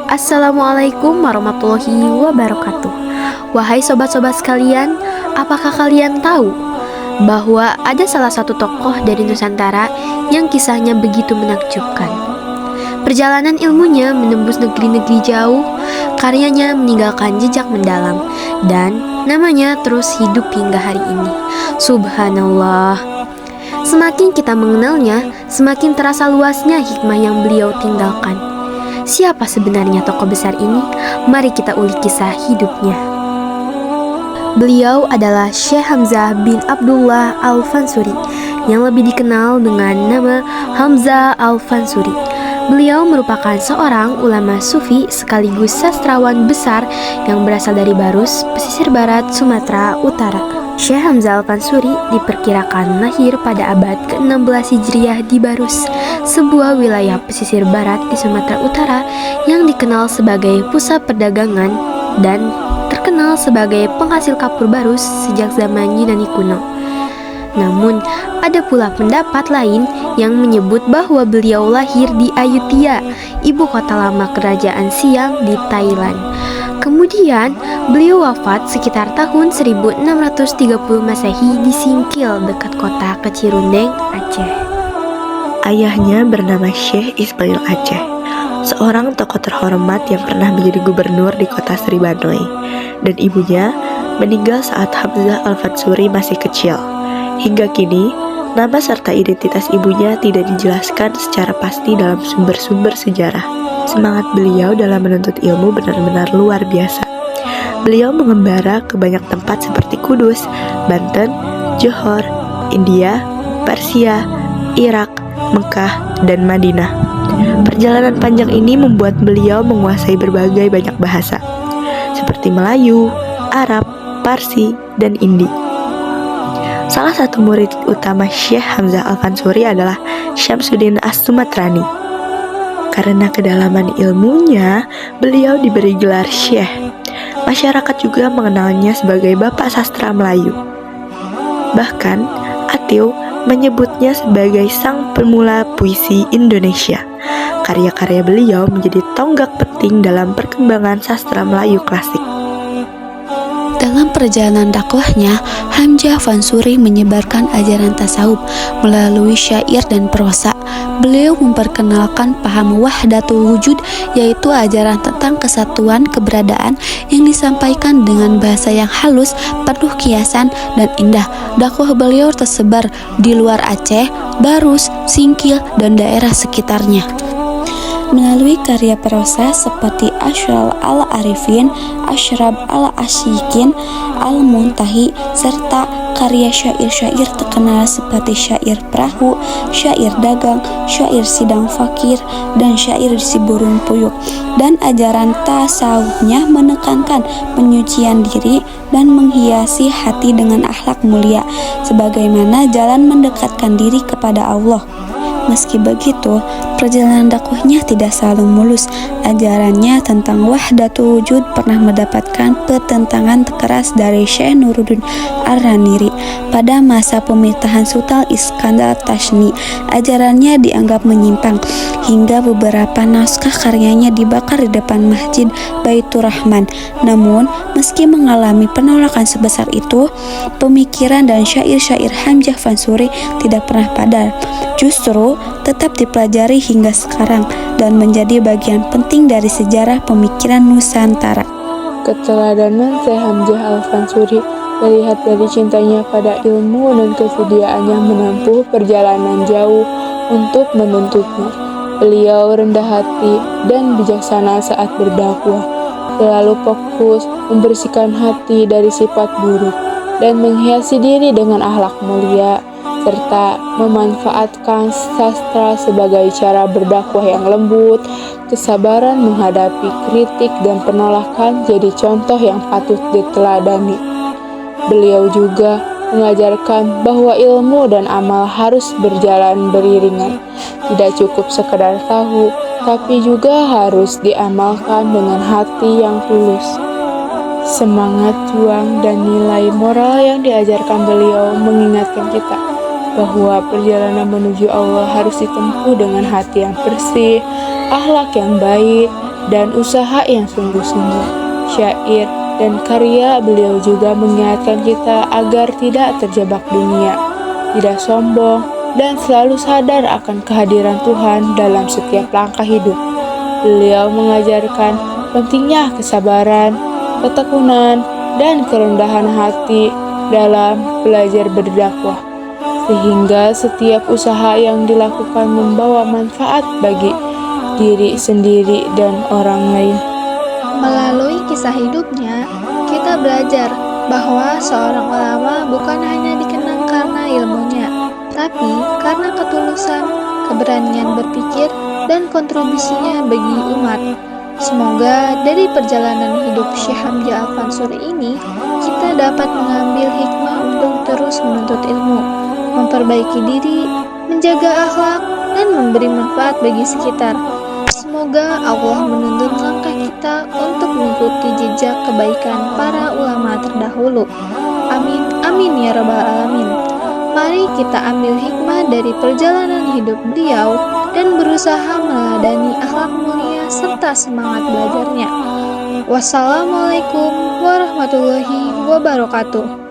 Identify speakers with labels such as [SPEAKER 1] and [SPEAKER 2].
[SPEAKER 1] Assalamualaikum warahmatullahi wabarakatuh. Wahai sobat-sobat sekalian, apakah kalian tahu bahwa ada salah satu tokoh dari Nusantara yang kisahnya begitu menakjubkan? Perjalanan ilmunya menembus negeri-negeri jauh, karyanya meninggalkan jejak mendalam, dan namanya terus hidup hingga hari ini. Subhanallah. Semakin kita mengenalnya, semakin terasa luasnya hikmah yang beliau tinggalkan. Siapa sebenarnya tokoh besar ini? Mari kita ulik kisah hidupnya. Beliau adalah Syekh Hamzah bin Abdullah Al-Fansuri, yang lebih dikenal dengan nama Hamzah Al-Fansuri. Beliau merupakan seorang ulama sufi sekaligus sastrawan besar yang berasal dari Barus, pesisir barat Sumatera Utara. Syekh Hamzah Al-Fansuri diperkirakan lahir pada abad ke-16 Hijriah di Barus, sebuah wilayah pesisir barat di Sumatera Utara yang dikenal sebagai pusat perdagangan dan terkenal sebagai penghasil kapur Barus sejak zaman Yunani kuno. Namun, ada pula pendapat lain yang menyebut bahwa beliau lahir di Ayutthaya, ibu kota lama kerajaan Siam di Thailand. Kemudian, beliau wafat sekitar tahun 1630 Masehi di Singkil, dekat kota Kecirundeng, Aceh.
[SPEAKER 2] Ayahnya bernama Syekh Ismail Aceh, seorang tokoh terhormat yang pernah menjadi gubernur di kota Sri Banoy, dan ibunya meninggal saat Hamzah Al-Fansuri masih kecil. Hingga kini, nama serta identitas ibunya tidak dijelaskan secara pasti dalam sumber-sumber sejarah. Semangat beliau dalam menuntut ilmu benar-benar luar biasa. Beliau mengembara ke banyak tempat seperti Kudus, Banten, Johor, India, Persia, Irak, Mekah, dan Madinah. Perjalanan panjang ini membuat beliau menguasai berbagai banyak bahasa, seperti Melayu, Arab, Parsi, dan Hindi. Salah satu murid utama Syekh Hamzah Al-Fansuri adalah Syamsuddin As-Sumatrani. Karena kedalaman ilmunya, beliau diberi gelar Syekh. Masyarakat juga mengenalnya sebagai Bapak Sastra Melayu. Bahkan, Atiu menyebutnya sebagai sang pemula puisi Indonesia. Karya-karya beliau menjadi tonggak penting dalam perkembangan sastra Melayu klasik.
[SPEAKER 3] Dalam perjalanan dakwahnya, Hamzah Fansuri menyebarkan ajaran tasawuf melalui syair dan prosa. Beliau memperkenalkan paham wahdatul wujud, yaitu ajaran tentang kesatuan keberadaan yang disampaikan dengan bahasa yang halus, penuh kiasan, dan indah. Dakwah beliau tersebar di luar Aceh, Barus, Singkil, dan daerah sekitarnya. Melalui karya prosa seperti Asyral al-Arifin, Asyrab al-Asyikin, Al-Muntahi, serta karya syair-syair terkenal seperti syair perahu, syair dagang, syair sidang fakir, dan syair si burung puyuh. Dan ajaran tasawufnya menekankan penyucian diri dan menghiasi hati dengan akhlak mulia, sebagaimana jalan mendekatkan diri kepada Allah. Meski begitu, perjalanan dakwahnya tidak selalu mulus. Ajarannya tentang wahdatul wujud pernah mendapatkan pertentangan keras dari Syekh Nuruddin Ar-Raniri pada masa pemerintahan Sultan Iskandar Tashni. Ajarannya dianggap menyimpang hingga beberapa naskah karyanya dibakar di depan Masjid Baitur Rahman. Namun, meski mengalami penolakan sebesar itu, pemikiran dan syair-syair Hamzah Fansuri tidak pernah padam. Justru tetap dipelajari hingga sekarang dan menjadi bagian penting dari sejarah pemikiran Nusantara.
[SPEAKER 4] Keteladanan Syekh Hamzah Al-Fansuri terlihat dari cintanya pada ilmu dan kesediaannya menempuh perjalanan jauh untuk menuntutnya. Beliau rendah hati dan bijaksana saat berdakwah, selalu fokus membersihkan hati dari sifat buruk dan menghiasi diri dengan akhlak mulia, serta memanfaatkan sastra sebagai cara berdakwah yang lembut. Kesabaran menghadapi kritik dan penolakan jadi contoh yang patut diteladani. Beliau juga mengajarkan bahwa ilmu dan amal harus berjalan beriringan. Tidak cukup sekedar tahu, tapi juga harus diamalkan dengan hati yang tulus. Semangat juang dan nilai moral yang diajarkan beliau mengingatkan kita bahwa perjalanan menuju Allah harus ditempuh dengan hati yang bersih, akhlak yang baik, dan usaha yang sungguh-sungguh. Syair dan karya beliau juga mengingatkan kita agar tidak terjebak dunia, tidak sombong, dan selalu sadar akan kehadiran Tuhan dalam setiap langkah hidup. Beliau mengajarkan pentingnya kesabaran, ketekunan, dan kerendahan hati dalam belajar berdakwah, sehingga setiap usaha yang dilakukan membawa manfaat bagi diri sendiri dan orang lain.
[SPEAKER 5] Melalui kisah hidupnya, kita belajar bahwa seorang ulama bukan hanya dikenang karena ilmunya, tapi karena ketulusan, keberanian berpikir, dan kontribusinya bagi umat. Semoga dari perjalanan hidup Syekh Hamzah Al-Fansuri ini, kita dapat mengambil hikmah untuk terus menuntut ilmu, memperbaiki diri, menjaga akhlak, dan memberi manfaat bagi sekitar. Semoga Allah menuntun langkah kita untuk mengikuti jejak kebaikan para ulama terdahulu. Amin, amin ya rabbal alamin. Mari kita ambil hikmah dari perjalanan hidup beliau dan berusaha meladani akhlak mulia serta semangat belajarnya. Wassalamualaikum warahmatullahi wabarakatuh.